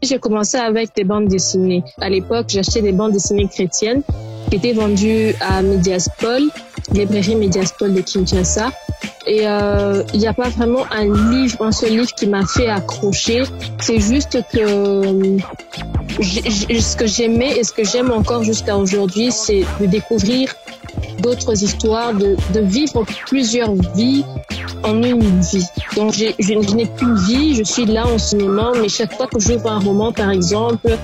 J'ai commencé avec des bandes dessinées. À l'époque, j'achetais des bandes dessinées chrétiennes qui étaient vendues à Mediaspol, librairie Mediaspol de Kinshasa. Et il n'y a pas vraiment un seul livre qui m'a fait accrocher. C'est juste que ce que j'aimais et ce que j'aime encore jusqu'à aujourd'hui, c'est de découvrir d'autres histoires, de vivre plusieurs vies en une vie. Donc, je n'ai qu'une vie, je suis là en ce moment, mais chaque fois que j'ouvre un roman, par exemple,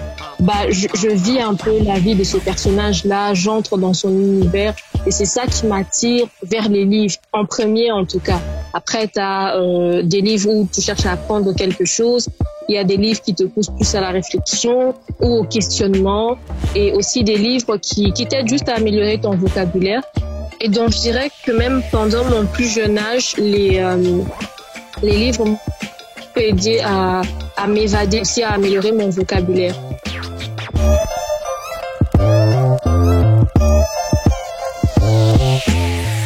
je vis un peu la vie de ce personnage-là, j'entre dans son univers, et c'est ça qui m'attire vers les livres, en premier en tout cas. Après, tu as des livres où tu cherches à apprendre quelque chose, il y a des livres qui te poussent plus à la réflexion ou au questionnement, et aussi des livres qui t'aident juste à améliorer ton vocabulaire. Et donc, je dirais que même pendant mon plus jeune âge, les livres m'ont aidé à m'évader, aussi à améliorer mon vocabulaire.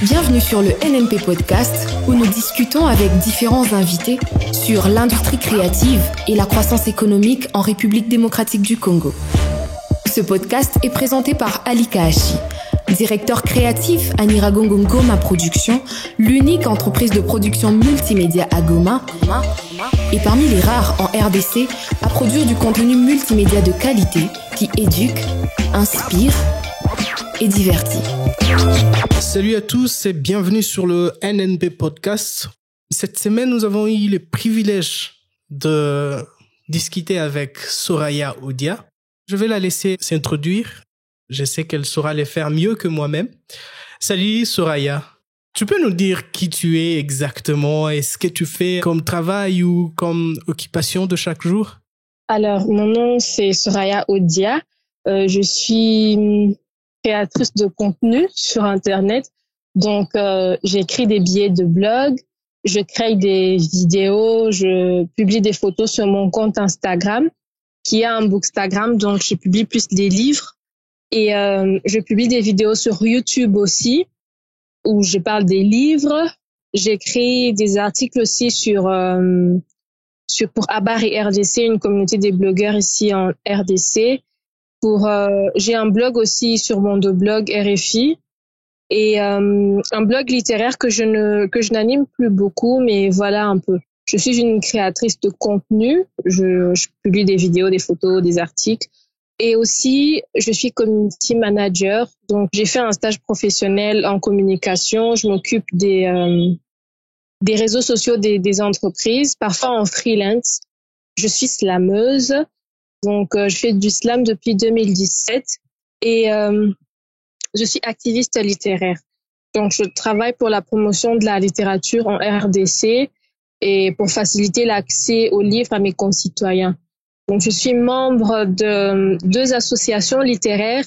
Bienvenue sur le NNP Podcast, où nous discutons avec différents invités sur l'industrie créative et la croissance économique en République démocratique du Congo. Ce podcast est présenté par Ali Kahashi, directeur créatif à Nyiragongo Goma Production, l'unique entreprise de production multimédia à Goma, et parmi les rares en RDC à produire du contenu multimédia de qualité qui éduque, inspire et divertit. Salut à tous et bienvenue sur le NNP Podcast. Cette semaine, nous avons eu le privilège de discuter avec Soraya Odia. Je vais la laisser s'introduire. Je sais qu'elle saura le faire mieux que moi-même. Salut Soraya. Tu peux nous dire qui tu es exactement et ce que tu fais comme travail ou comme occupation de chaque jour? Alors, mon nom, c'est Soraya Odia. Je suis créatrice de contenu sur Internet. Donc, j'écris des billets de blog, je crée des vidéos, je publie des photos sur mon compte Instagram, qui est un bookstagram, donc je publie plus des livres. Et je publie des vidéos sur YouTube aussi, où je parle des livres. J'écris des articles aussi pour Abar et RDC, une communauté des blogueurs ici en RDC. J'ai un blog aussi sur mon blog RFI et un blog littéraire que je n'anime plus beaucoup, mais voilà un peu. Je suis une créatrice de contenu. Je publie des vidéos, des photos, des articles. Et aussi, je suis community manager. Donc, j'ai fait un stage professionnel en communication. Je m'occupe des réseaux sociaux des entreprises, parfois en freelance. Je suis slameuse. Donc, je fais du slam depuis 2017 et je suis activiste littéraire. Donc, je travaille pour la promotion de la littérature en RDC et pour faciliter l'accès aux livres à mes concitoyens. Donc, je suis membre de 2 associations littéraires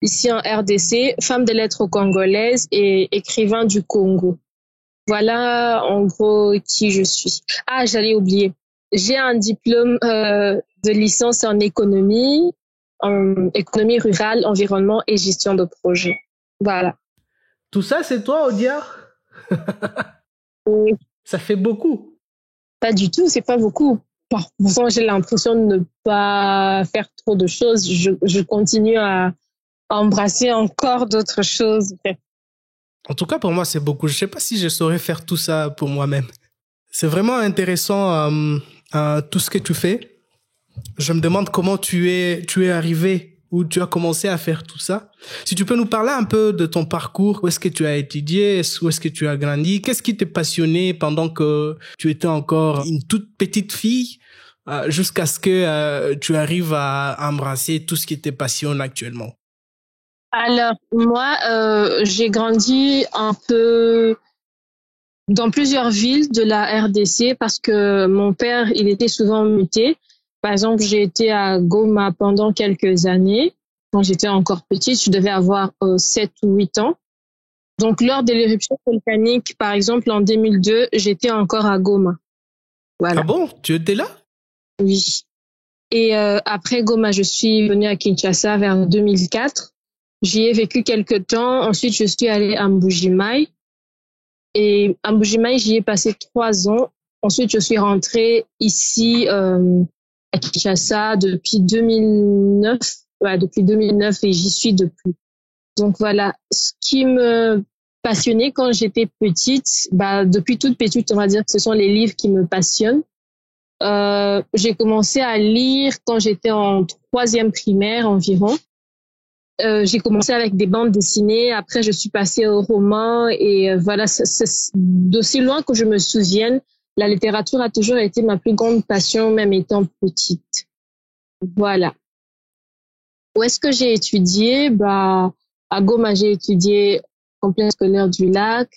ici en RDC, Femmes de lettres congolaises et Écrivains du Congo. Voilà en gros qui je suis. Ah, j'allais oublier. J'ai un diplôme de licence en économie rurale, environnement et gestion de projet. Voilà. Tout ça, c'est toi, Odia? Oui. Ça fait beaucoup. Pas du tout, c'est pas beaucoup. Pourtant, j'ai l'impression de ne pas faire trop de choses. Je continue à embrasser encore d'autres choses. En tout cas, pour moi, c'est beaucoup. Je ne sais pas si je saurais faire tout ça pour moi-même. C'est vraiment intéressant tout ce que tu fais. Je me demande comment tu es arrivé, où tu as commencé à faire tout ça. Si tu peux nous parler un peu de ton parcours, où est-ce que tu as étudié, où est-ce que tu as grandi, qu'est-ce qui t'a passionné pendant que tu étais encore une toute petite fille, jusqu'à ce que tu arrives à embrasser tout ce qui te passionne actuellement. Alors, moi, j'ai grandi un peu dans plusieurs villes de la RDC parce que mon père, il était souvent muté. Par exemple, j'ai été à Goma pendant quelques années. Quand j'étais encore petite, je devais avoir 7 ou 8 ans. Donc, lors de l'éruption volcanique, par exemple, en 2002, j'étais encore à Goma. Voilà. Ah bon? Tu étais là? Oui. Et après Goma, je suis venue à Kinshasa vers 2004. J'y ai vécu quelques temps. Ensuite, je suis allée à Mbuji-Mayi. Et à Mbuji-Mayi, j'y ai passé 3 ans. Ensuite, je suis rentrée ici à à Kinshasa depuis 2009. Ouais, depuis 2009 et j'y suis depuis. Donc voilà, ce qui me passionnait quand j'étais petite, depuis toute petite, on va dire que ce sont les livres qui me passionnent. J'ai commencé à lire quand j'étais en 3e primaire environ. J'ai commencé avec des bandes dessinées, après je suis passée au roman et voilà, c'est d'aussi loin que je me souvienne, la littérature a toujours été ma plus grande passion, même étant petite. Voilà. Où est-ce que j'ai étudié? À Goma, j'ai étudié complexe scolaire du Lac.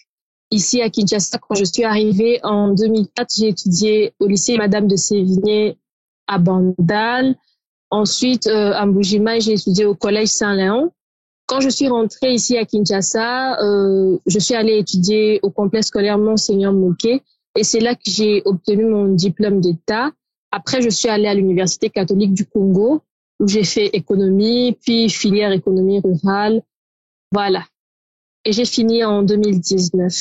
Ici, à Kinshasa, quand je suis arrivée en 2004, j'ai étudié au lycée Madame de Sévigné à Bandal. Ensuite, à Mbujima, j'ai étudié au collège Saint-Léon. Quand je suis rentrée ici à Kinshasa, je suis allée étudier au complexe scolaire Monseigneur Moké et c'est là que j'ai obtenu mon diplôme d'État. Après, je suis allée à l'Université catholique du Congo où j'ai fait économie, puis filière économie rurale. Voilà. Et j'ai fini en 2019.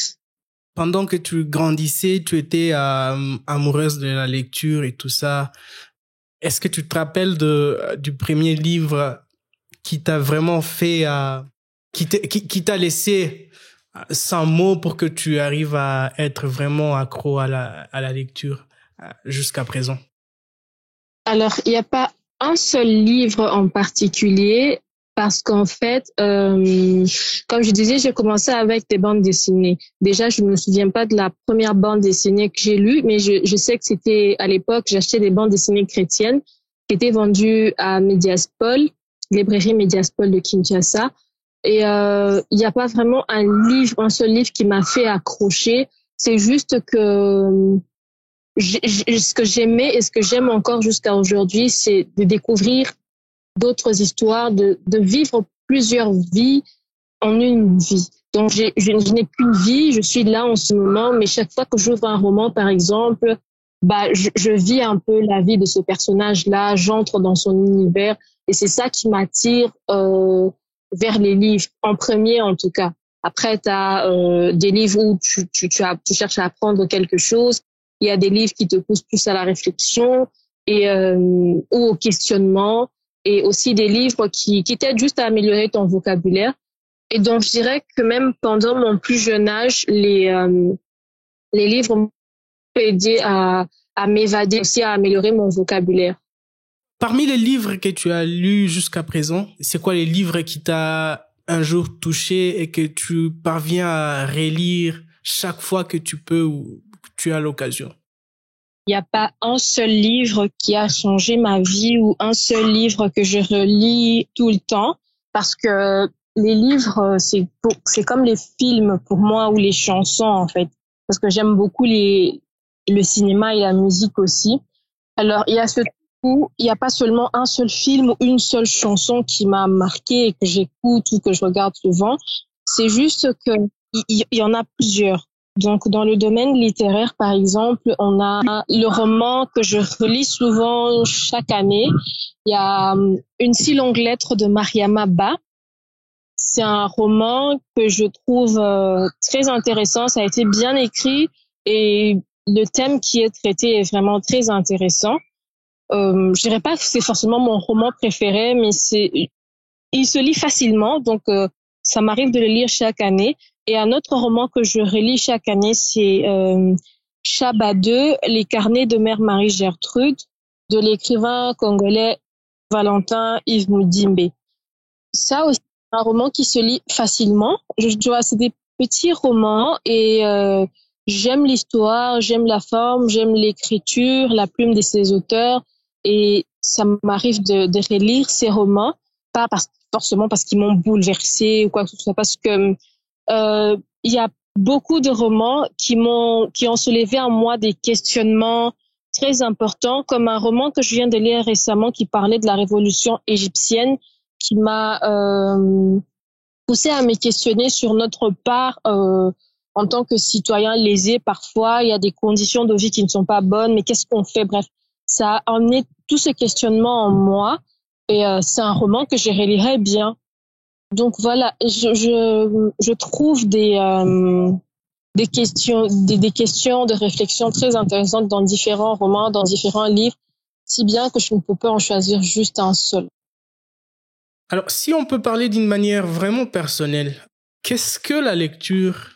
Pendant que tu grandissais, tu étais amoureuse de la lecture et tout ça. Est-ce que tu te rappelles du premier livre qui t'a vraiment fait, qui t'a laissé sans mots pour que tu arrives à être vraiment accro à la lecture jusqu'à présent? Alors, il n'y a pas un seul livre en particulier parce qu'en fait, comme je disais, j'ai commencé avec des bandes dessinées. Déjà, je ne me souviens pas de la première bande dessinée que j'ai lue, mais je sais que c'était à l'époque, j'achetais des bandes dessinées chrétiennes qui étaient vendues à Mediaspol, librairie Mediaspol de Kinshasa. Et il n'y a pas vraiment un seul livre qui m'a fait accrocher. C'est juste que ce que j'aimais et ce que j'aime encore jusqu'à aujourd'hui, c'est de découvrir d'autres histoires, de vivre plusieurs vies en une vie. Donc, je n'ai qu'une vie, je suis là en ce moment, mais chaque fois que j'ouvre un roman, par exemple, je vis un peu la vie de ce personnage-là, j'entre dans son univers, et c'est ça qui m'attire vers les livres, en premier en tout cas. Après, tu as des livres où tu cherches à apprendre quelque chose. Il y a des livres qui te poussent plus à la réflexion et ou au questionnement, et aussi des livres qui t'aident juste à améliorer ton vocabulaire. Et donc, je dirais que même pendant mon plus jeune âge, les livres m'ont aidé à m'évader, aussi à améliorer mon vocabulaire. Parmi les livres que tu as lus jusqu'à présent, c'est quoi les livres qui t'a un jour touché et que tu parviens à relire chaque fois que tu peux ou que tu as l'occasion? Il n'y a pas un seul livre qui a changé ma vie ou un seul livre que je relis tout le temps parce que les livres, c'est comme les films pour moi ou les chansons en fait parce que j'aime beaucoup le cinéma et la musique aussi. Alors, il y a il n'y a pas seulement un seul film ou une seule chanson qui m'a marqué et que j'écoute ou que je regarde souvent. C'est juste que il y en a plusieurs. Donc, dans le domaine littéraire, par exemple, on a le roman que je relis souvent chaque année. Il y a Une si longue lettre de Mariama Ba. C'est un roman que je trouve très intéressant. Ça a été bien écrit et le thème qui est traité est vraiment très intéressant. Je dirais pas que c'est forcément mon roman préféré, mais il se lit facilement, donc ça m'arrive de le lire chaque année. Et un autre roman que je relis chaque année, c'est Chaba 2, Les carnets de Mère Marie Gertrude, de l'écrivain congolais Valentin Yves Mudimbe. Ça aussi, c'est un roman qui se lit facilement. C'est des petits romans et j'aime l'histoire, j'aime la forme, j'aime l'écriture, la plume de ces auteurs. Et ça m'arrive de relire ces romans, pas forcément parce qu'ils m'ont bouleversée ou quoi que ce soit, parce que il y a beaucoup de romans qui ont soulevé en moi des questionnements très importants, comme un roman que je viens de lire récemment qui parlait de la révolution égyptienne, qui m'a poussé à me questionner sur notre part en tant que citoyen lésé. Parfois, il y a des conditions de vie qui ne sont pas bonnes, mais qu'est-ce qu'on fait? Bref, ça a emmené tout ce questionnement en moi et c'est un roman que je relirai bien. Donc voilà, je trouve des questions de réflexion très intéressantes dans différents romans, dans différents livres. si bien que je ne peux pas en choisir juste un seul. Alors, si on peut parler d'une manière vraiment personnelle, qu'est-ce que la lecture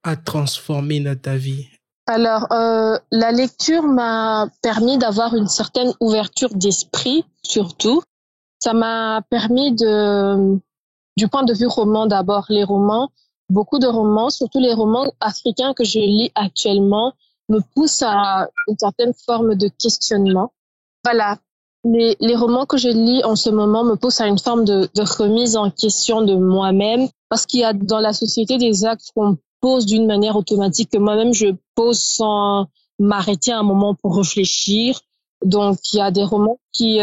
a transformé dans ta vie? Alors, la lecture m'a permis d'avoir une certaine ouverture d'esprit, surtout. Ça m'a permis du point de vue roman d'abord, les romans, beaucoup de romans, surtout les romans africains que je lis actuellement, me poussent à une certaine forme de questionnement. Voilà. Les romans que je lis en ce moment me poussent à une forme de remise en question de moi-même, parce qu'il y a dans la société des actes qu'on pose d'une manière automatique, que moi-même je pose sans m'arrêter un moment pour réfléchir. Donc il y a des romans qui,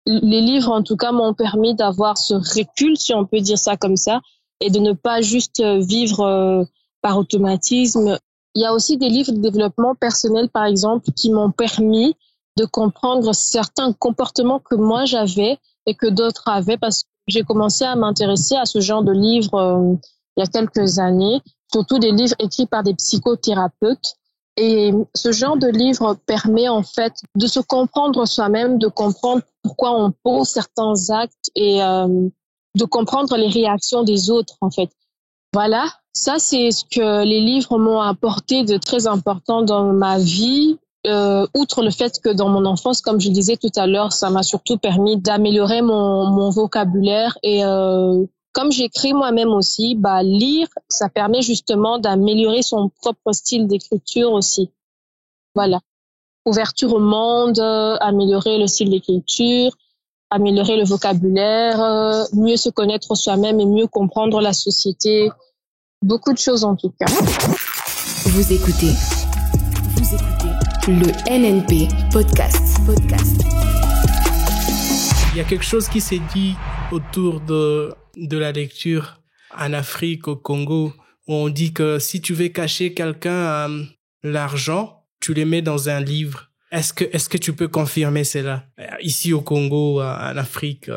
les livres en tout cas m'ont permis d'avoir ce recul, si on peut dire ça comme ça, et de ne pas juste vivre par automatisme. Il y a aussi des livres de développement personnel, par exemple, qui m'ont permis de comprendre certains comportements que moi j'avais et que d'autres avaient, parce que j'ai commencé à m'intéresser à ce genre de livres il y a quelques années, surtout des livres écrits par des psychothérapeutes. Et ce genre de livre permet en fait de se comprendre soi-même, de comprendre pourquoi on pose certains actes et de comprendre les réactions des autres en fait. Voilà, ça c'est ce que les livres m'ont apporté de très important dans ma vie. Outre le fait que dans mon enfance, comme je disais tout à l'heure, ça m'a surtout permis d'améliorer mon vocabulaire et comme j'écris moi-même aussi, lire, ça permet justement d'améliorer son propre style d'écriture aussi. Voilà. Ouverture au monde, améliorer le style d'écriture, améliorer le vocabulaire, mieux se connaître soi-même et mieux comprendre la société. Beaucoup de choses en tout cas. Vous écoutez le NNP Podcast. Il y a quelque chose qui s'est dit autour de la lecture en Afrique, au Congo, où on dit que si tu veux cacher quelqu'un l'argent, tu les mets dans un livre. Est-ce que tu peux confirmer cela ici au Congo, en Afrique,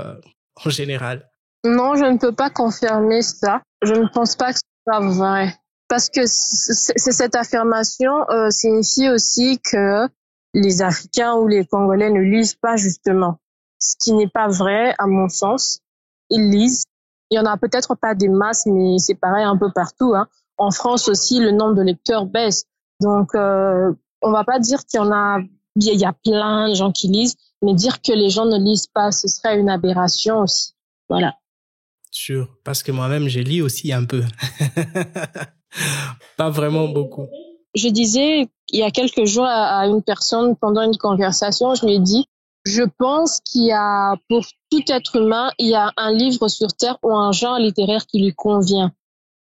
en général? Non, je ne peux pas confirmer ça. Je ne pense pas que ce soit vrai. Parce que c'est cette affirmation signifie aussi que les Africains ou les Congolais ne lisent pas justement. Ce qui n'est pas vrai, à mon sens. Ils lisent. Il y en a peut-être pas des masses, mais c'est pareil un peu partout, hein. En France aussi, le nombre de lecteurs baisse. Donc, on va pas dire qu'il y a plein de gens qui lisent, mais dire que les gens ne lisent pas, ce serait une aberration aussi. Voilà. Sûr, parce que moi-même, je lis aussi un peu. Pas vraiment beaucoup. Je disais il y a quelques jours à une personne pendant une conversation, je lui ai dit, je pense qu'il y a, pour tout être humain, il y a un livre sur Terre ou un genre littéraire qui lui convient.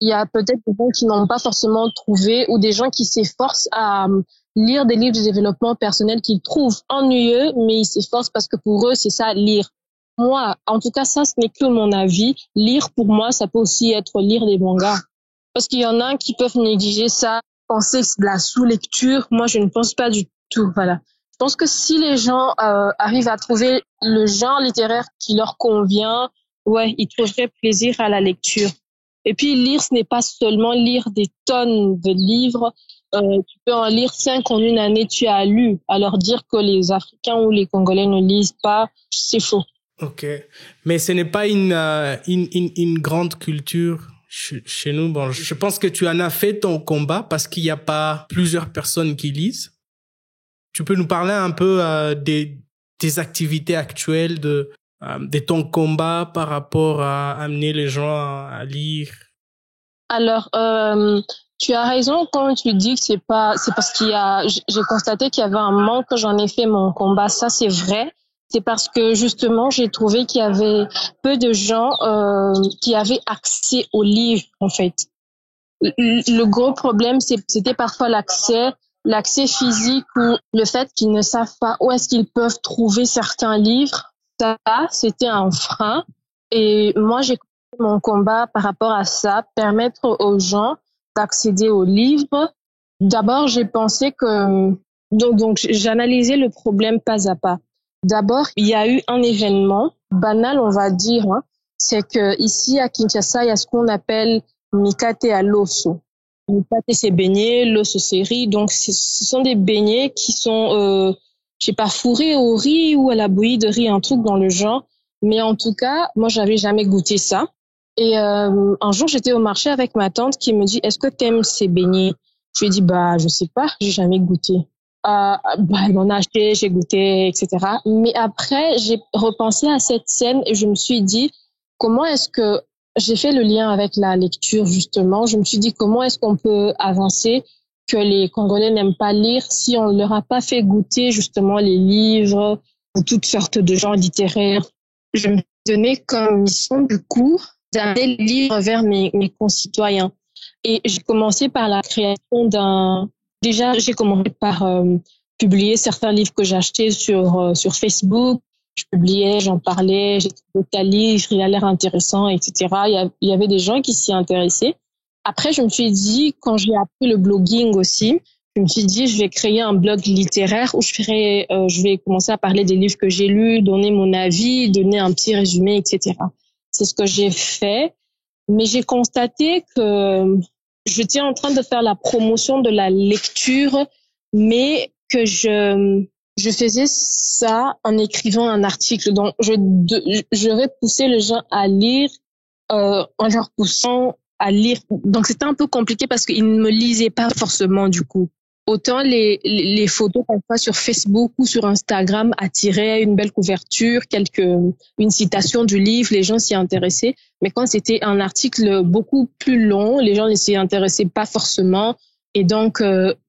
Il y a peut-être des gens qui n'ont pas forcément trouvé ou des gens qui s'efforcent à lire des livres de développement personnel qu'ils trouvent ennuyeux, mais ils s'efforcent parce que pour eux, c'est ça, lire. Moi, en tout cas, ça, ce n'est que mon avis. Lire, pour moi, ça peut aussi être lire des mangas. Parce qu'il y en a qui peuvent négliger ça, penser que c'est de la sous-lecture. Moi, je ne pense pas du tout. Voilà. Je pense que si les gens arrivent à trouver le genre littéraire qui leur convient, ouais, ils trouveraient plaisir à la lecture. Et puis, lire, ce n'est pas seulement lire des tonnes de livres. Tu peux en lire 5 en une année, tu as lu. Alors, dire que les Africains ou les Congolais ne lisent pas, c'est faux. Ok. Mais ce n'est pas une grande culture chez nous. Bon, je pense que tu en as fait ton combat parce qu'il n'y a pas plusieurs personnes qui lisent. Tu peux nous parler un peu des activités actuelles de ton combat par rapport à amener les gens à lire? Alors, tu as raison quand tu dis que c'est parce j'ai constaté qu'il y avait un manque quand j'en ai fait mon combat. Ça, c'est vrai. C'est parce que justement, j'ai trouvé qu'il y avait peu de gens qui avaient accès aux livres, en fait. Le gros problème, c'était parfois l'accès physique ou le fait qu'ils ne savent pas où est-ce qu'ils peuvent trouver certains livres. Ça, c'était un frein. Et moi, j'ai commencé mon combat par rapport à ça, permettre aux gens d'accéder aux livres. D'abord, j'ai pensé que donc j'analysais le problème pas à pas. D'abord, il y a eu un événement banal, on va dire, hein. C'est que ici à Kinshasa, il y a ce qu'on appelle Mikate à l'osso. Mikate, c'est beignet, l'osso, c'est riz. Donc, ce sont des beignets qui sont sais pas, fourré au riz ou à la bouillie de riz, un truc dans le genre. Mais en tout cas, moi, j'avais jamais goûté ça. Et un jour, j'étais au marché avec ma tante qui me dit, est-ce que t'aimes ces beignets? Je lui ai dit, bah, je sais pas, j'ai jamais goûté. Bah, elle m'en a acheté, j'ai goûté, etc. Mais après, j'ai repensé à cette scène et je me suis dit, comment est-ce que j'ai fait le lien avec la lecture, justement. Je me suis dit, comment est-ce qu'on peut avancer que les Congolais n'aiment pas lire si on ne leur a pas fait goûter, justement, les livres ou toutes sortes de genres littéraires. Je me suis donné comme mission, du coup, d'amener les livres vers mes concitoyens. Et j'ai commencé par la création Déjà, j'ai commencé par publier certains livres que j'achetais sur Facebook. Je publiais, j'en parlais, j'ai trouvé tel livre, il a l'air intéressant, etc. Il y avait des gens qui s'y intéressaient. Après, je me suis dit, quand j'ai appris le blogging aussi, je me suis dit, je vais créer un blog littéraire où je vais commencer à parler des livres que j'ai lus, donner mon avis, donner un petit résumé, etc. C'est ce que j'ai fait. Mais j'ai constaté que j'étais en train de faire la promotion de la lecture, mais que je faisais ça en écrivant un article. Donc, je repoussais les gens à lire en leur poussant à lire. Donc, c'était un peu compliqué parce qu'ils ne me lisaient pas forcément du coup. Autant les photos qu'on voit sur Facebook ou sur Instagram attiraient une belle couverture, une citation du livre, les gens s'y intéressaient. Mais quand c'était un article beaucoup plus long, les gens ne s'y intéressaient pas forcément et donc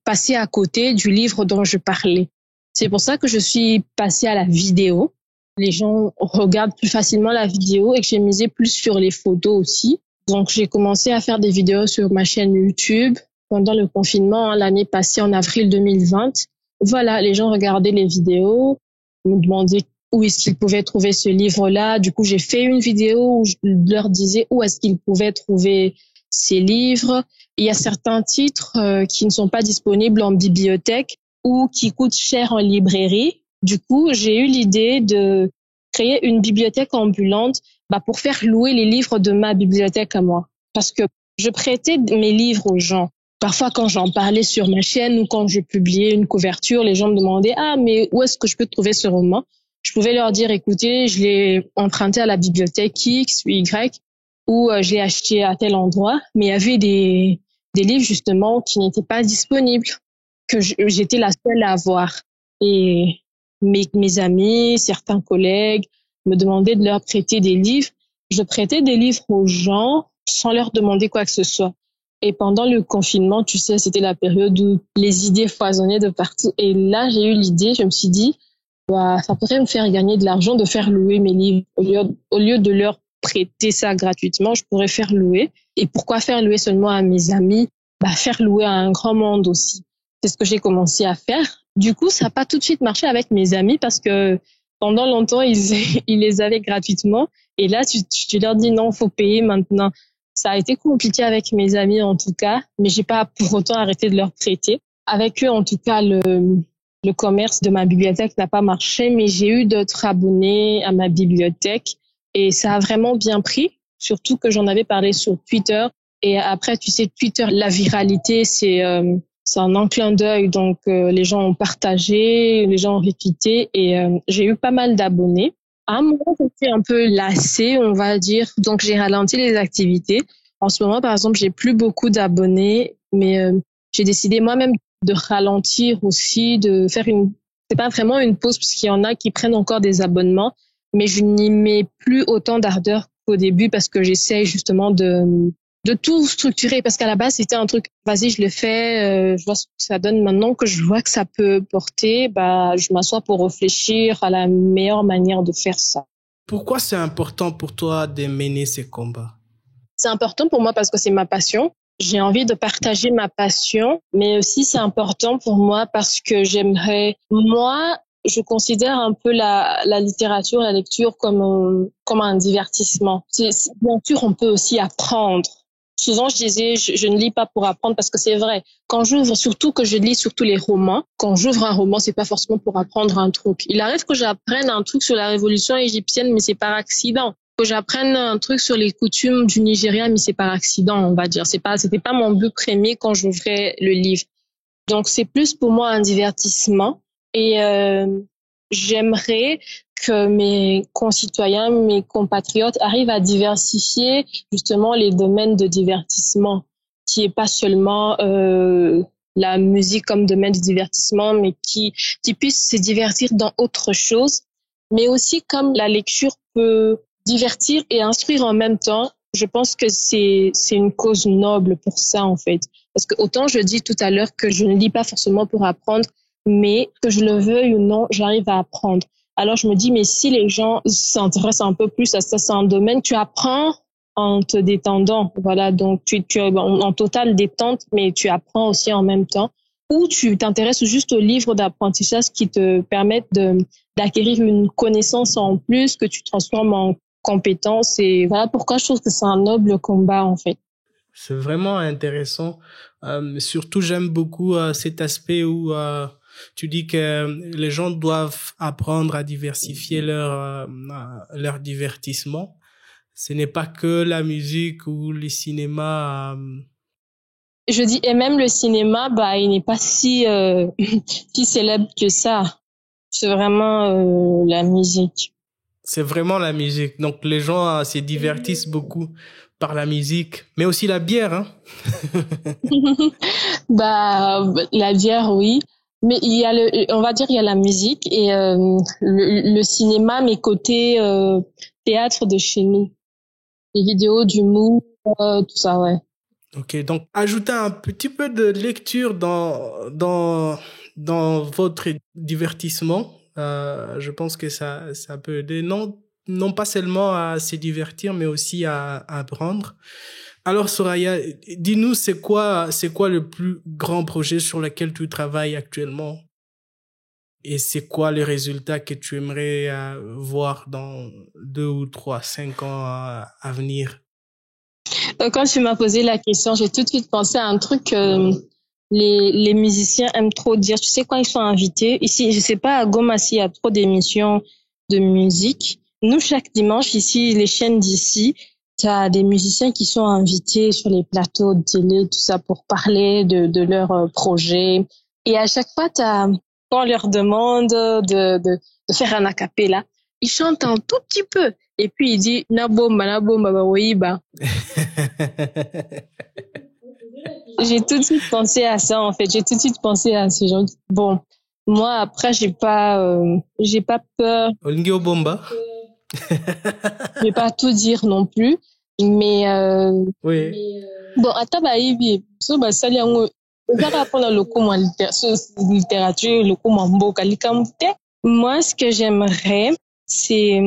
passaient à côté du livre dont je parlais. C'est pour ça que je suis passée à la vidéo. Les gens regardent plus facilement la vidéo et que j'ai misé plus sur les photos aussi. Donc, j'ai commencé à faire des vidéos sur ma chaîne YouTube pendant le confinement, l'année passée, en avril 2020. Voilà, les gens regardaient les vidéos, me demandaient où est-ce qu'ils pouvaient trouver ce livre-là. Du coup, j'ai fait une vidéo où je leur disais où est-ce qu'ils pouvaient trouver ces livres. Il y a certains titres qui ne sont pas disponibles en bibliothèque ou qui coûtent cher en librairie. Du coup, j'ai eu l'idée de créer une bibliothèque ambulante pour faire louer les livres de ma bibliothèque à moi. Parce que je prêtais mes livres aux gens. Parfois, quand j'en parlais sur ma chaîne ou quand je publiais une couverture, les gens me demandaient « Ah, mais où est-ce que je peux trouver ce roman ?» Je pouvais leur dire « Écoutez, je l'ai emprunté à la bibliothèque X ou Y ou je l'ai acheté à tel endroit. » Mais il y avait des livres justement qui n'étaient pas disponibles, que j'étais la seule à avoir. Et mes amis, certains collègues me demandaient de leur prêter des livres. Je prêtais des livres aux gens sans leur demander quoi que ce soit. Et pendant le confinement, tu sais, c'était la période où les idées foisonnaient de partout. Et là, j'ai eu l'idée, je me suis dit, ça pourrait me faire gagner de l'argent de faire louer mes livres. Au lieu de leur prêter ça gratuitement, je pourrais faire louer. Et pourquoi faire louer seulement à mes amis? Faire louer à un grand monde aussi. C'est ce que j'ai commencé à faire. Du coup, ça n'a pas tout de suite marché avec mes amis parce que pendant longtemps, ils les avaient gratuitement. Et là, tu leur dis non, faut payer maintenant. Ça a été compliqué avec mes amis en tout cas, mais j'ai pas pour autant arrêté de leur prêter. Avec eux, en tout cas, le commerce de ma bibliothèque n'a pas marché, mais j'ai eu d'autres abonnés à ma bibliothèque et ça a vraiment bien pris, surtout que j'en avais parlé sur Twitter. Et après, tu sais, Twitter, la viralité, c'est un enclin d'œil, donc les gens ont partagé, les gens ont retweeté et j'ai eu pas mal d'abonnés. À un moment, j'étais un peu lassée, on va dire, donc j'ai ralenti les activités. En ce moment, par exemple, j'ai plus beaucoup d'abonnés, mais j'ai décidé moi-même de ralentir aussi, de faire c'est pas vraiment une pause puisqu'il y en a qui prennent encore des abonnements, mais je n'y mets plus autant d'ardeur qu'au début parce que j'essaie justement de tout structurer parce qu'à la base c'était un truc vas-y je le fais je vois ce que ça donne. Maintenant que je vois que ça peut porter, je m'assois pour réfléchir à la meilleure manière de faire ça. Pourquoi c'est important pour toi de mener ces combats? C'est important pour moi parce que c'est ma passion. J'ai envie de partager ma passion, mais aussi c'est important pour moi parce que je considère un peu la littérature, la lecture comme un divertissement. Bien sûr, on peut aussi apprendre. Souvent, je disais, je ne lis pas pour apprendre parce que c'est vrai. Quand j'ouvre, surtout que je lis surtout les romans, quand j'ouvre un roman, c'est pas forcément pour apprendre un truc. Il arrive que j'apprenne un truc sur la révolution égyptienne, mais c'est par accident. Que j'apprenne un truc sur les coutumes du Nigeria, mais c'est par accident, on va dire. C'était pas mon but premier quand j'ouvrais le livre. Donc, c'est plus pour moi un divertissement. Et j'aimerais que mes concitoyens, mes compatriotes arrivent à diversifier justement les domaines de divertissement, qui est pas seulement la musique comme domaine de divertissement, mais qui puissent se divertir dans autre chose, mais aussi comme la lecture peut divertir et instruire en même temps. Je pense que c'est une cause noble pour ça, en fait. Parce que autant je dis tout à l'heure que je ne lis pas forcément pour apprendre, mais que je le veuille ou non, j'arrive à apprendre. Alors je me dis, mais si les gens s'intéressent un peu plus à ça, c'est un domaine, tu apprends en te détendant. Voilà, donc tu es en totale détente, mais tu apprends aussi en même temps. Ou tu t'intéresses juste aux livres d'apprentissage qui te permettent d'acquérir une connaissance en plus que tu transformes en compétence. Et voilà pourquoi je trouve que c'est un noble combat, en fait. C'est vraiment intéressant. Surtout, j'aime beaucoup cet aspect où tu dis que les gens doivent apprendre à diversifier leur divertissement. Ce n'est pas que la musique ou le cinéma. Je dis, et même le cinéma, il n'est pas si si célèbre que ça. C'est vraiment la musique. C'est vraiment la musique. Donc les gens se divertissent beaucoup par la musique, mais aussi la bière, hein. La bière, oui. Mais il y a on va dire, il y a la musique et le cinéma, mais côté théâtre de chez nous. Les vidéos d'humour, tout ça, ouais. Ok, donc ajoutez un petit peu de lecture dans votre divertissement. Je pense que ça peut aider, non pas seulement à se divertir, mais aussi à apprendre. Alors Soraya, dis-nous, c'est quoi le plus grand projet sur lequel tu travailles actuellement? Et c'est quoi les résultats que tu aimerais voir dans 2 ou 3, 5 ans à venir? Quand tu m'as posé la question, j'ai tout de suite pensé à un truc que les musiciens aiment trop dire. Tu sais, quand ils sont invités, ici, je sais pas, à Goma, s'il y a trop d'émissions de musique. Nous, chaque dimanche, ici, les chaînes d'ici, tu as des musiciens qui sont invités sur les plateaux de télé, tout ça, pour parler de leur projet. Et à chaque fois, quand on leur demande de faire un a cappella, ils chantent un tout petit peu. Et puis, il dit, na bomba, oui, bah. J'ai tout de suite pensé à ça, en fait. J'ai tout de suite pensé à ces gens. Bon, moi, après, j'ai pas peur. Olingio bomba. Je vais pas tout dire non plus, mais oui. Bon, atabayibi, so ça li yango, ezaka pona lokoma littérature, lokoma mboka likamute. Moi, ce que j'aimerais, c'est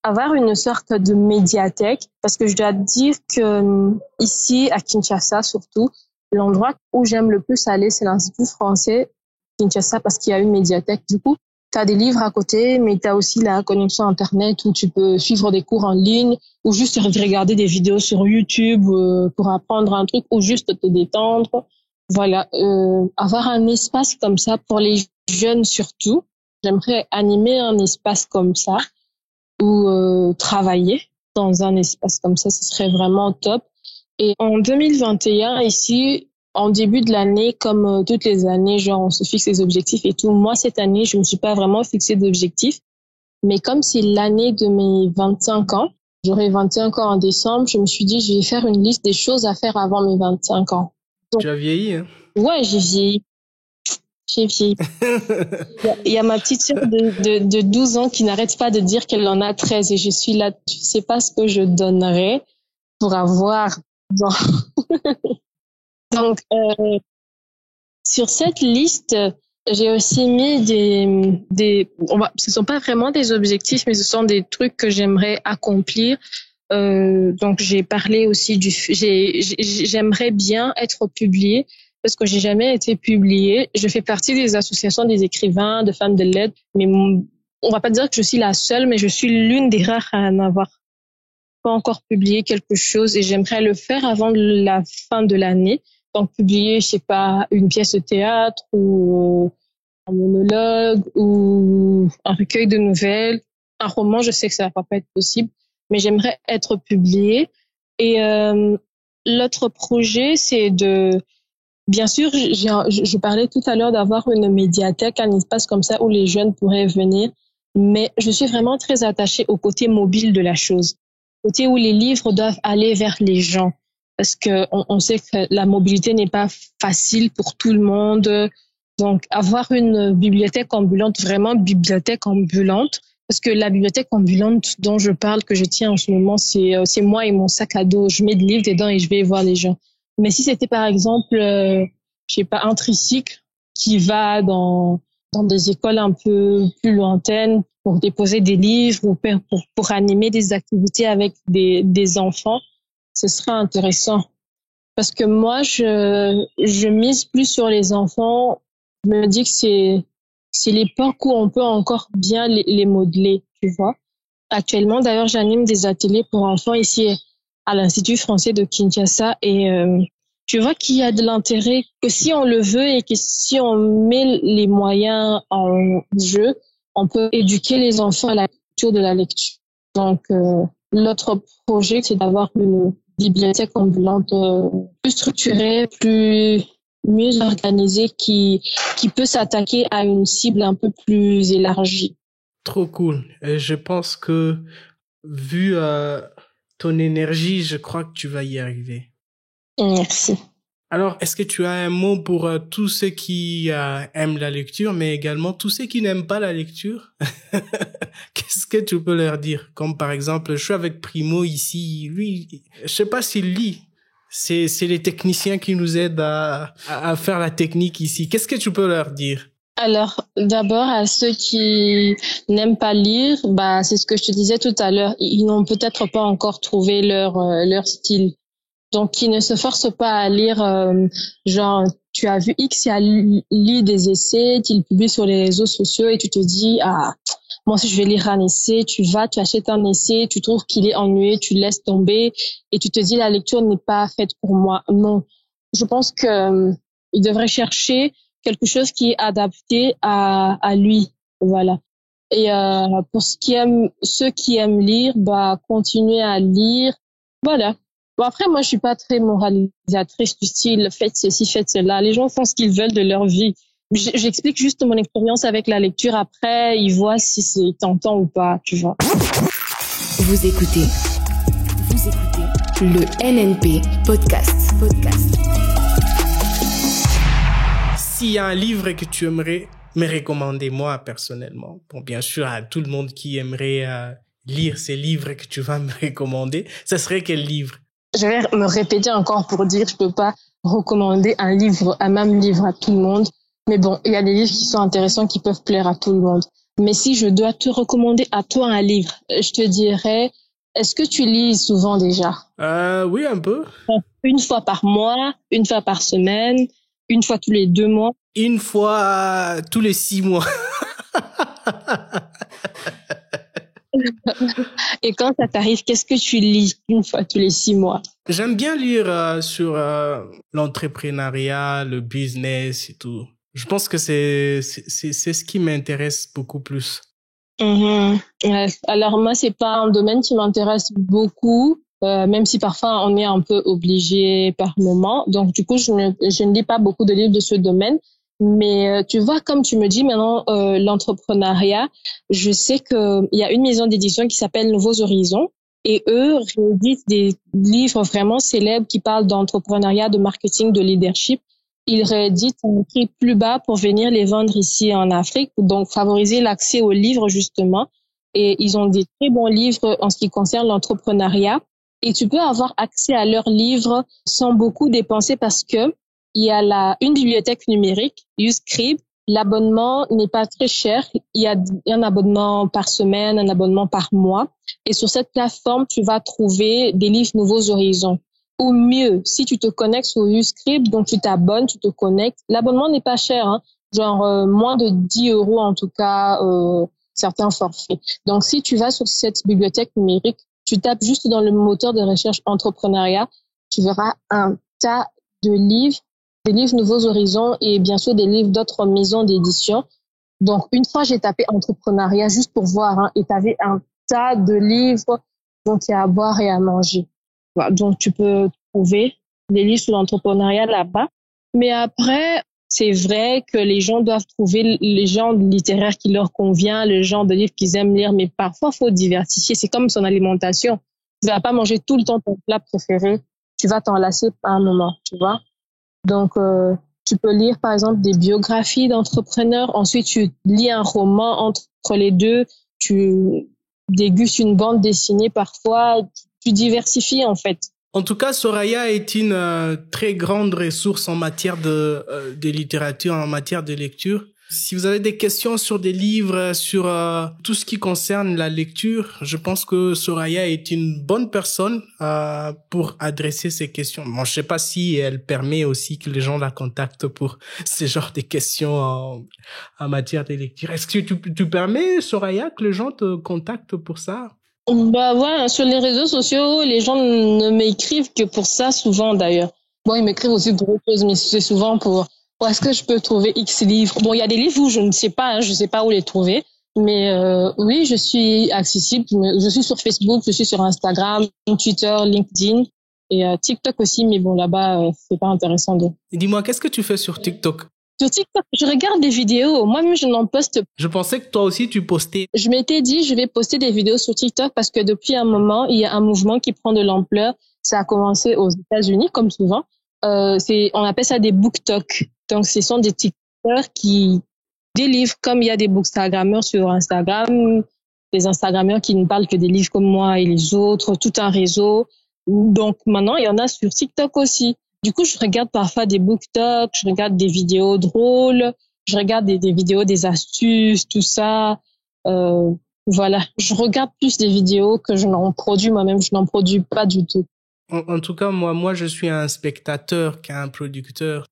avoir une sorte de médiathèque, parce que je dois dire que ici, à Kinshasa surtout, l'endroit où j'aime le plus aller, c'est l'Institut français Kinshasa, parce qu'il y a une médiathèque. Du coup, tu as des livres à côté, mais tu as aussi la connexion Internet où tu peux suivre des cours en ligne ou juste regarder des vidéos sur YouTube pour apprendre un truc ou juste te détendre. Voilà, avoir un espace comme ça pour les jeunes surtout. J'aimerais animer un espace comme ça ou travailler dans un espace comme ça, ce serait vraiment top. Et en 2021, ici, en début de l'année, comme toutes les années, genre on se fixe des objectifs et tout. Moi, cette année, je me suis pas vraiment fixé d'objectifs. Mais comme c'est l'année de mes 25 ans, j'aurai 25 ans en décembre, je me suis dit, je vais faire une liste des choses à faire avant mes 25 ans. Donc, tu as vieilli, hein? Ouais, j'ai vieilli. Il y a ma petite sœur de 12 ans qui n'arrête pas de dire qu'elle en a 13 et je suis là, tu sais pas ce que je donnerais pour avoir... Donc, sur cette liste, j'ai aussi mis ce sont pas vraiment des objectifs, mais ce sont des trucs que j'aimerais accomplir. Donc, j'ai parlé aussi j'aimerais bien être publiée parce que j'ai jamais été publiée. Je fais partie des associations des écrivains, de femmes de lettres, mais on va pas dire que je suis la seule, mais je suis l'une des rares à n'avoir pas encore publié quelque chose et j'aimerais le faire avant la fin de l'année. Donc, publier, je sais pas, une pièce de théâtre ou un monologue ou un recueil de nouvelles. Un roman, je sais que ça va pas être possible, mais j'aimerais être publiée. Et l'autre projet, c'est Bien sûr, je parlais tout à l'heure d'avoir une médiathèque, un espace comme ça où les jeunes pourraient venir, mais je suis vraiment très attachée au côté mobile de la chose, au côté où les livres doivent aller vers les gens, parce que on sait que la mobilité n'est pas facile pour tout le monde. Donc, avoir une bibliothèque ambulante, vraiment bibliothèque ambulante, parce que la bibliothèque ambulante dont je parle, que je tiens en ce moment, c'est moi et mon sac à dos. Je mets des livres dedans et je vais voir les gens. Mais si c'était par exemple, je sais pas, un tricycle qui va dans des écoles un peu plus lointaines pour déposer des livres ou pour animer des activités avec des enfants, ce serait intéressant. Parce que moi, je mise plus sur les enfants. Je me dis que c'est l'époque où on peut encore bien les modeler, tu vois. Actuellement, d'ailleurs, j'anime des ateliers pour enfants ici à l'Institut français de Kinshasa et tu vois qu'il y a de l'intérêt, que si on le veut et que si on met les moyens en jeu, on peut éduquer les enfants à la culture de la lecture. Donc, l'autre projet, c'est d'avoir une bibliothèque ambulante plus structurée, mieux organisée, qui peut s'attaquer à une cible un peu plus élargie. Trop cool. Et je pense que, vu ton énergie, je crois que tu vas y arriver. Merci. Alors, est-ce que tu as un mot pour tous ceux qui aiment la lecture, mais également tous ceux qui n'aiment pas la lecture? Qu'est-ce que tu peux leur dire? Comme par exemple, je suis avec Primo ici, lui, je sais pas s'il lit. C'est les techniciens qui nous aident à faire la technique ici. Qu'est-ce que tu peux leur dire? Alors, d'abord, à ceux qui n'aiment pas lire, bah, c'est ce que je te disais tout à l'heure. Ils n'ont peut-être pas encore trouvé leur style. Donc, qui ne se forcent pas à lire, genre, tu as vu X, il a lu des essais, qu'il publie sur les réseaux sociaux et tu te dis, ah, moi aussi je vais lire un essai, tu achètes un essai, tu trouves qu'il est ennuyeux, tu laisses tomber et tu te dis, la lecture n'est pas faite pour moi. Non. Je pense que il devrait chercher quelque chose qui est adapté à lui. Voilà. Et pour ceux qui aiment lire, bah, continuer à lire. Voilà. Bon, après, moi, je suis pas très moralisatrice du style, faites ceci, faites cela. Les gens font ce qu'ils veulent de leur vie. J'explique juste mon expérience avec la lecture. Après, ils voient si c'est tentant ou pas, tu vois. Vous écoutez le NNP Podcast. S'il y a un livre que tu aimerais me recommander, moi, personnellement, bon, bien sûr, à tout le monde qui aimerait lire ces livres que tu vas me recommander, ce serait quel livre? Je vais me répéter encore pour dire, je peux pas recommander un même livre à tout le monde. Mais bon, il y a des livres qui sont intéressants, qui peuvent plaire à tout le monde. Mais si je dois te recommander à toi un livre, je te dirais, est-ce que tu lis souvent déjà? Oui, un peu. Une fois par mois, une fois par semaine, une fois tous les 2 mois? Une fois tous les 6 mois. Et quand ça t'arrive, qu'est-ce que tu lis une fois tous les 6 mois? J'aime bien lire sur l'entrepreneuriat, le business et tout. Je pense que c'est ce qui m'intéresse beaucoup plus. Ouais. Alors moi, c'est pas un domaine qui m'intéresse beaucoup, même si parfois on est un peu obligé par moment. Donc du coup, je ne lis pas beaucoup de livres de ce domaine. Mais tu vois, comme tu me dis maintenant, l'entrepreneuriat, je sais que il y a une maison d'édition qui s'appelle Nouveaux Horizons et eux rééditent des livres vraiment célèbres qui parlent d'entrepreneuriat, de marketing, de leadership. Ils rééditent un prix plus bas pour venir les vendre ici en Afrique, donc favoriser l'accès aux livres justement. Et ils ont des très bons livres en ce qui concerne l'entrepreneuriat. Et tu peux avoir accès à leurs livres sans beaucoup dépenser parce que il y a une bibliothèque numérique, YouScribe. L'abonnement n'est pas très cher. Il y a un abonnement par semaine, un abonnement par mois. Et sur cette plateforme, tu vas trouver des livres Nouveaux Horizons. Ou mieux, si tu te connectes sur YouScribe, donc tu t'abonnes, tu te connectes. L'abonnement n'est pas cher, hein. Genre moins de 10 € en tout cas, certains forfaits. Donc si tu vas sur cette bibliothèque numérique, tu tapes juste dans le moteur de recherche entrepreneuriat, tu verras un tas de livres, des livres Nouveaux Horizons et bien sûr des livres d'autres maisons d'édition. Donc, une fois, j'ai tapé entrepreneuriat juste pour voir, hein, et tu avais un tas de livres dont il y a à boire et à manger. Voilà, donc, tu peux trouver des livres sur l'entrepreneuriat là-bas. Mais après, c'est vrai que les gens doivent trouver les genres littéraires qui leur convient, le genre de livre qu'ils aiment lire, mais parfois, faut diversifier. C'est comme son alimentation. Tu vas pas manger tout le temps ton plat préféré. Tu vas t'en lasser à un moment, tu vois. Donc, tu peux lire, par exemple, des biographies d'entrepreneurs. Ensuite, tu lis un roman entre les deux. Tu dégustes une bande dessinée parfois. Tu diversifies, en fait. En tout cas, Soraya est une très grande ressource en matière de littérature, en matière de lecture. Si vous avez des questions sur des livres, sur tout ce qui concerne la lecture, je pense que Soraya est une bonne personne pour adresser ces questions. Bon, je sais pas si elle permet aussi que les gens la contactent pour ce genre de questions en matière de lecture. Est-ce que tu permets, Soraya, que les gens te contactent pour ça? Bah ouais, sur les réseaux sociaux, les gens ne m'écrivent que pour ça souvent d'ailleurs. Bon, ils m'écrivent aussi pour autre chose, mais c'est souvent pour est-ce que je peux trouver X livres. Bon, il y a des livres où je ne sais pas, je sais pas où les trouver, mais oui, je suis accessible. Je suis sur Facebook, je suis sur Instagram, Twitter, LinkedIn et TikTok aussi, mais bon là-bas c'est pas intéressant de. Dis-moi, qu'est-ce que tu fais sur TikTok? Sur TikTok, je regarde des vidéos. Moi-même, je n'en poste. Je pensais que toi aussi, tu postais. Je m'étais dit, je vais poster des vidéos sur TikTok parce que depuis un moment, il y a un mouvement qui prend de l'ampleur. Ça a commencé aux États-Unis, comme souvent. On appelle ça des BookTok. Donc, ce sont des TikTokers qui délivrent, comme il y a des bookstagrammeurs sur Instagram, des Instagrammeurs qui ne parlent que des livres comme moi et les autres, tout un réseau. Donc, maintenant, il y en a sur TikTok aussi. Du coup, je regarde parfois des BookTok, je regarde des vidéos drôles, je regarde des vidéos, des astuces, tout ça. Voilà, je regarde plus des vidéos que je n'en produis moi-même. Je n'en produis pas du tout. En tout cas, moi, je suis un spectateur qu'un producteur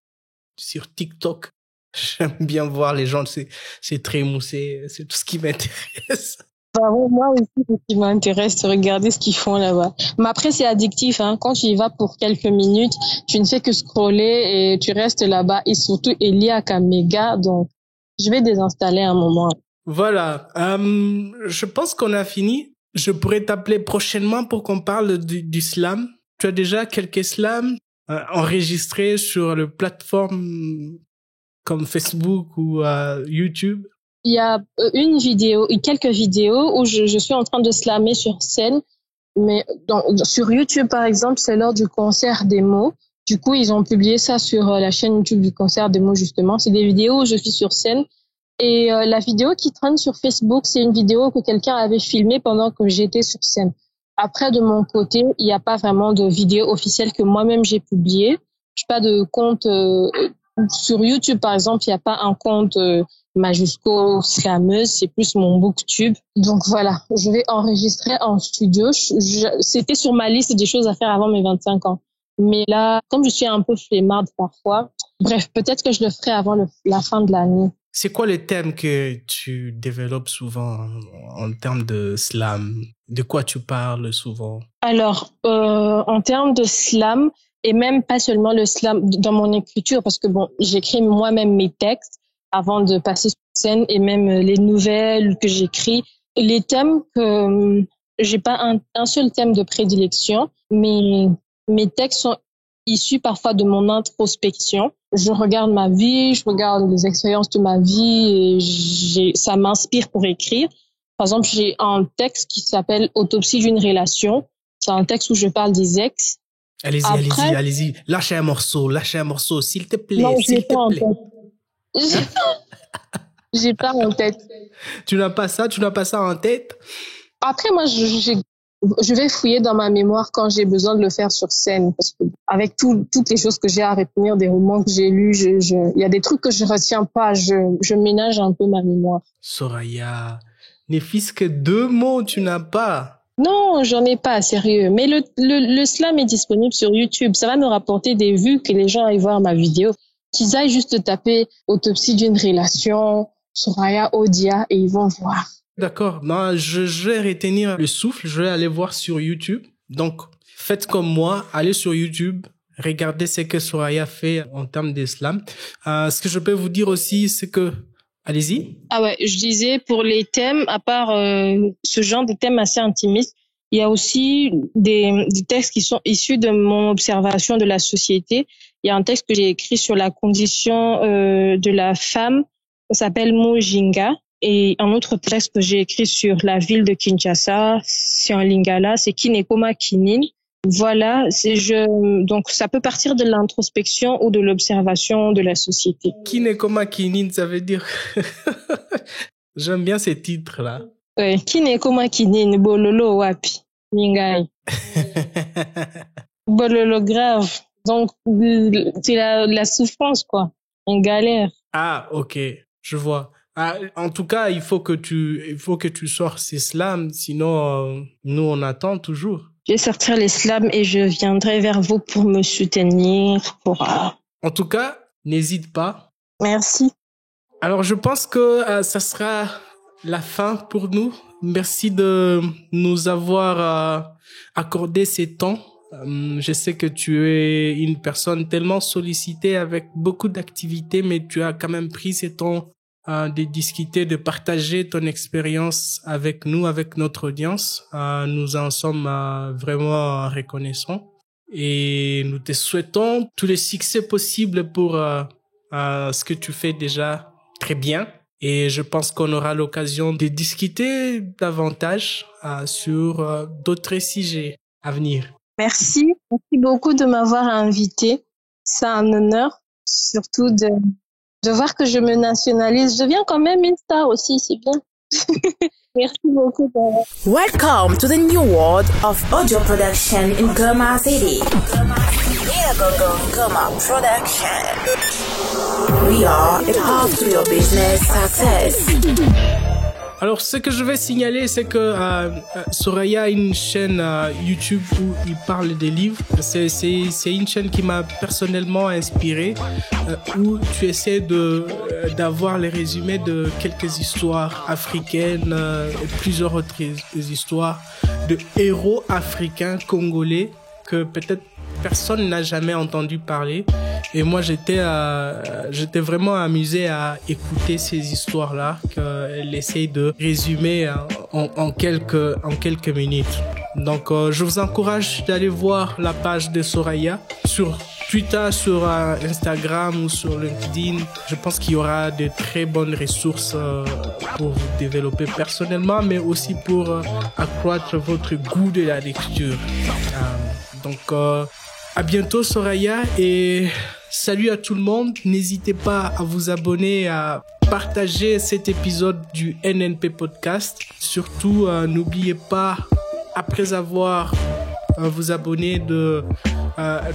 sur TikTok. J'aime bien voir les gens, c'est très moussé, c'est tout ce qui m'intéresse. Bah ouais, moi aussi, ce qui m'intéresse, c'est regarder ce qu'ils font là-bas. Mais après, c'est addictif, hein. Quand tu y vas pour quelques minutes, tu ne fais que scroller et tu restes là-bas. Et surtout, Elia Kamega, donc je vais désinstaller un moment. Voilà. Je pense qu'on a fini. Je pourrais t'appeler prochainement pour qu'on parle du slam. Tu as déjà quelques slams enregistrés sur les plateformes comme Facebook ou YouTube? Il y a une vidéo, quelques vidéos où je suis en train de slammer sur scène. Mais sur YouTube, par exemple, c'est lors du concert des mots. Du coup, ils ont publié ça sur la chaîne YouTube du concert des mots, justement. C'est des vidéos où je suis sur scène. Et la vidéo qui traîne sur Facebook, c'est une vidéo que quelqu'un avait filmée pendant que j'étais sur scène. Après, de mon côté, il n'y a pas vraiment de vidéo officielle que moi-même j'ai publiée. Je n'ai pas de compte sur YouTube, par exemple, il n'y a pas un compte majuscule slameuse, c'est plus mon booktube. Donc voilà, je vais enregistrer en studio. C'était sur ma liste des choses à faire avant mes 25 ans. Mais là, comme je suis un peu flemmarde parfois, bref, peut-être que je le ferai avant la fin de l'année. C'est quoi les thèmes que tu développes souvent en termes de slam? De quoi tu parles souvent? Alors, en termes de slam, et même pas seulement le slam dans mon écriture, parce que bon, j'écris moi-même mes textes avant de passer sur scène et même les nouvelles que j'écris. Les thèmes que j'ai pas un seul thème de prédilection, mais mes textes sont issus parfois de mon introspection. Je regarde ma vie, je regarde les expériences de ma vie et ça m'inspire pour écrire. Par exemple, j'ai un texte qui s'appelle Autopsie d'une relation. C'est un texte où je parle des ex. Allez-y. Lâchez un morceau, s'il te plaît. Non, s'il te plaît. J'ai pas en tête. Tu n'as pas ça en tête? Après, moi, je vais fouiller dans ma mémoire quand j'ai besoin de le faire sur scène, parce que avec toutes les choses que j'ai à retenir, des romans que j'ai lus, il y a des trucs que je retiens pas. Je ménage un peu ma mémoire. Soraya, ne fût-ce que 2 mots, tu n'as pas. Non, j'en ai pas, sérieux. Mais le slam est disponible sur YouTube. Ça va me rapporter des vues, que les gens aillent voir ma vidéo. Qu'ils aillent juste taper Autopsie d'une relation, Soraya Odia, et ils vont voir. D'accord. Non, je vais retenir le souffle. Je vais aller voir sur YouTube. Donc, faites comme moi. Allez sur YouTube. Regardez ce que Soraya fait en termes de slam. Ce que je peux vous dire aussi, c'est que... Allez-y. Ah ouais, je disais, pour les thèmes, à part ce genre de thèmes assez intimistes, Il y a aussi des textes qui sont issus de mon observation de la société. Il y a un texte que j'ai écrit sur la condition de la femme, ça s'appelle Mojinga. Et un autre texte que j'ai écrit sur la ville de Kinshasa, c'est en lingala, c'est Kinekoma Kinin. Voilà, donc ça peut partir de l'introspection ou de l'observation de la société. Kinekoma Kinin, ça veut dire... J'aime bien ces titres-là. Ouais, Kinekoma Kinin, bololo wapi, mingai. Bololo grave. Donc, c'est la souffrance, quoi. Une galère. Ah, ok, je vois. Ah, en tout cas, il faut que tu sortes l'islam, sinon nous on attend toujours. Je vais sortir l'islam et je viendrai vers vous pour me soutenir. En tout cas, n'hésite pas. Merci. Alors, je pense que ça sera la fin pour nous. Merci de nous avoir accordé ces temps. Je sais que tu es une personne tellement sollicitée avec beaucoup d'activités, mais tu as quand même pris ces temps de discuter, de partager ton expérience avec nous, avec notre audience. Nous en sommes vraiment reconnaissants et nous te souhaitons tous les succès possibles pour ce que tu fais déjà très bien. Et je pense qu'on aura l'occasion de discuter davantage sur d'autres sujets à venir. Merci beaucoup de m'avoir invité. C'est un honneur, surtout de voir que je me nationalise. Je deviens quand même une star aussi, c'est bien. Merci beaucoup. Welcome to the new world of audio production in Goma City. Goma Production. We are a path to your business success. Alors, ce que je vais signaler, c'est que Soraya a une chaîne YouTube où il parle des livres. C'est une chaîne qui m'a personnellement inspiré, où tu essaies d'avoir les résumés de quelques histoires africaines, et plusieurs autres histoires de héros africains congolais que peut-être personne n'a jamais entendu parler. Et moi, j'étais vraiment amusé à écouter ces histoires-là qu'elle essaye de résumer en quelques minutes. Donc, je vous encourage d'aller voir la page de Soraya sur Twitter, sur Instagram ou sur LinkedIn. Je pense qu'il y aura de très bonnes ressources pour vous développer personnellement, mais aussi pour accroître votre goût de la lecture. Donc, à bientôt Soraya et salut à tout le monde. N'hésitez pas à vous abonner, à partager cet épisode du NNP Podcast. Surtout, n'oubliez pas, après avoir vous abonné,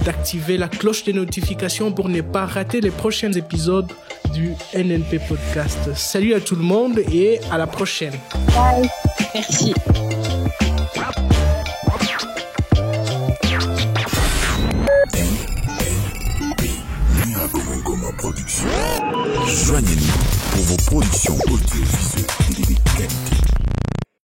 d'activer la cloche des notifications pour ne pas rater les prochains épisodes du NNP Podcast. Salut à tout le monde et à la prochaine. Bye. Merci. Joignez-nous pour vos productions audiovisuelles et de qualité.